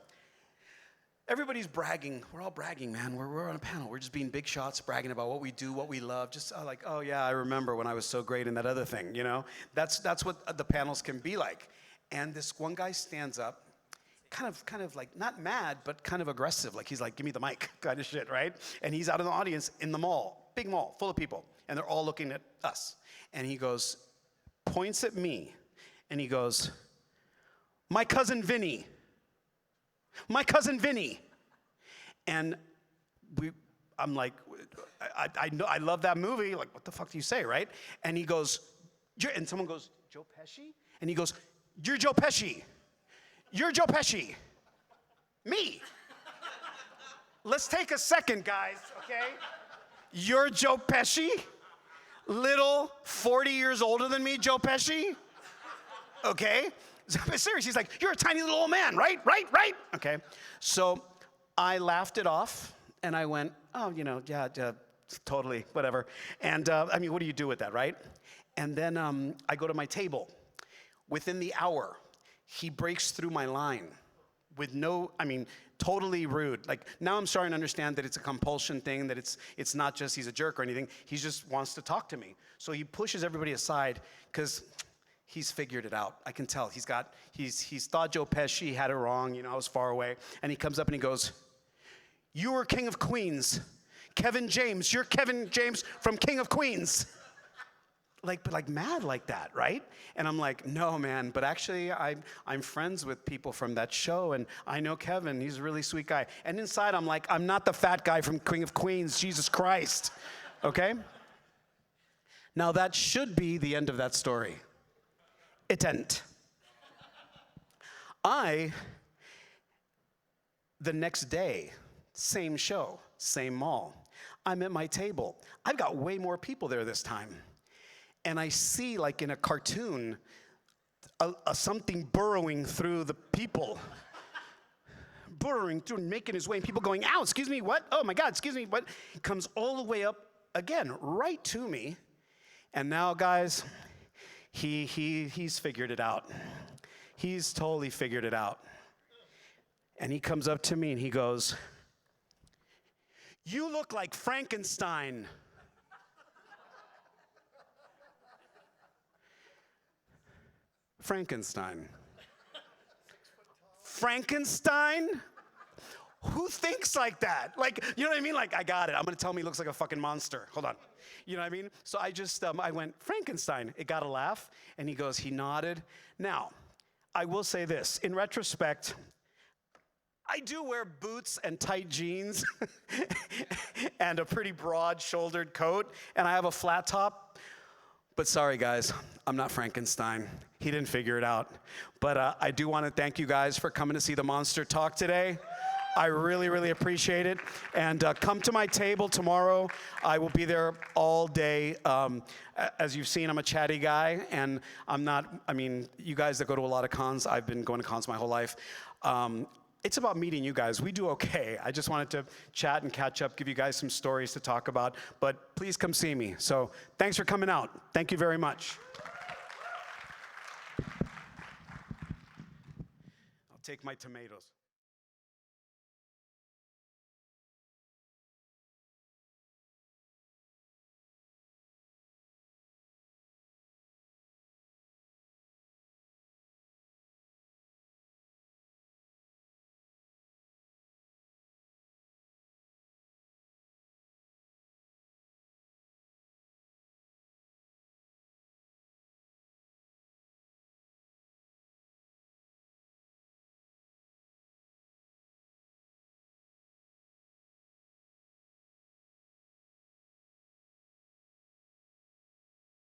everybody's bragging. We're all bragging, man. We're on a panel. We're just being big shots, bragging about what we do, what we love. Just like, oh yeah, I remember when I was so great in that other thing, you know? That's what the panels can be like. And this one guy stands up, kind of like not mad, but kind of aggressive. Like he's like, give me the mic kind of shit, right? And he's out in the audience in the mall, big mall, full of people. And they're all looking at us. And he goes, points at me, and he goes, my cousin Vinny. My cousin Vinny. And I'm like, I know, I love that movie. Like, what the fuck do you say, right? And he goes, and someone goes, Joe Pesci? And he goes, you're Joe Pesci. You're Joe Pesci. Me. Let's take a second, guys, okay? You're Joe Pesci? Little 40 years older than me, Joe Pesci? Okay? Seriously, he's like, you're a tiny little old man, right? Okay. So I laughed it off, and I went, oh, yeah, totally, whatever. And I mean, what do you do with that, right? And then I go to my table. Within the hour, he breaks through my line with totally rude. Like, now I'm starting to understand that it's a compulsion thing, that it's not just he's a jerk or anything. He just wants to talk to me. So he pushes everybody aside because he's figured it out. I can tell. He's thought Joe Pesci had it wrong. I was far away. And he comes up and he goes, you were King of Queens. Kevin James. You're Kevin James from King of Queens. Like mad like that, right? And I'm like, no, man, but actually I'm friends with people from that show, and I know Kevin, he's a really sweet guy. And inside I'm like, I'm not the fat guy from King of Queens, Jesus Christ, okay? Now that should be the end of that story. It didn't. The next day, same show, same mall, I'm at my table. I've got way more people there this time. And I see, like in a cartoon, something burrowing through the people. Burrowing through and making his way, and people going, ow, excuse me, what? Oh my God, excuse me, what? Comes all the way up, again, right to me. And now, guys, he's figured it out. He's totally figured it out. And he comes up to me and he goes, you look like Frankenstein. Frankenstein. Frankenstein? Who thinks like that? Like, you know what I mean? Like, I got it. I'm gonna tell him he looks like a fucking monster. Hold on. You know what I mean? So I just, I went, Frankenstein. It got a laugh, and he nodded. Now, I will say this. In retrospect, I do wear boots and tight jeans and a pretty broad-shouldered coat, and I have a flat top. But sorry, guys, I'm not Frankenstein. He didn't figure it out. But I do want to thank you guys for coming to see the Monster Talk today. I really, really appreciate it. And come to my table tomorrow. I will be there all day. As you've seen, I'm a chatty guy, and you guys that go to a lot of cons, I've been going to cons my whole life. It's about meeting you guys. We do okay. I just wanted to chat and catch up, give you guys some stories to talk about. But please come see me. So thanks for coming out. Thank you very much. I'll take my tomatoes.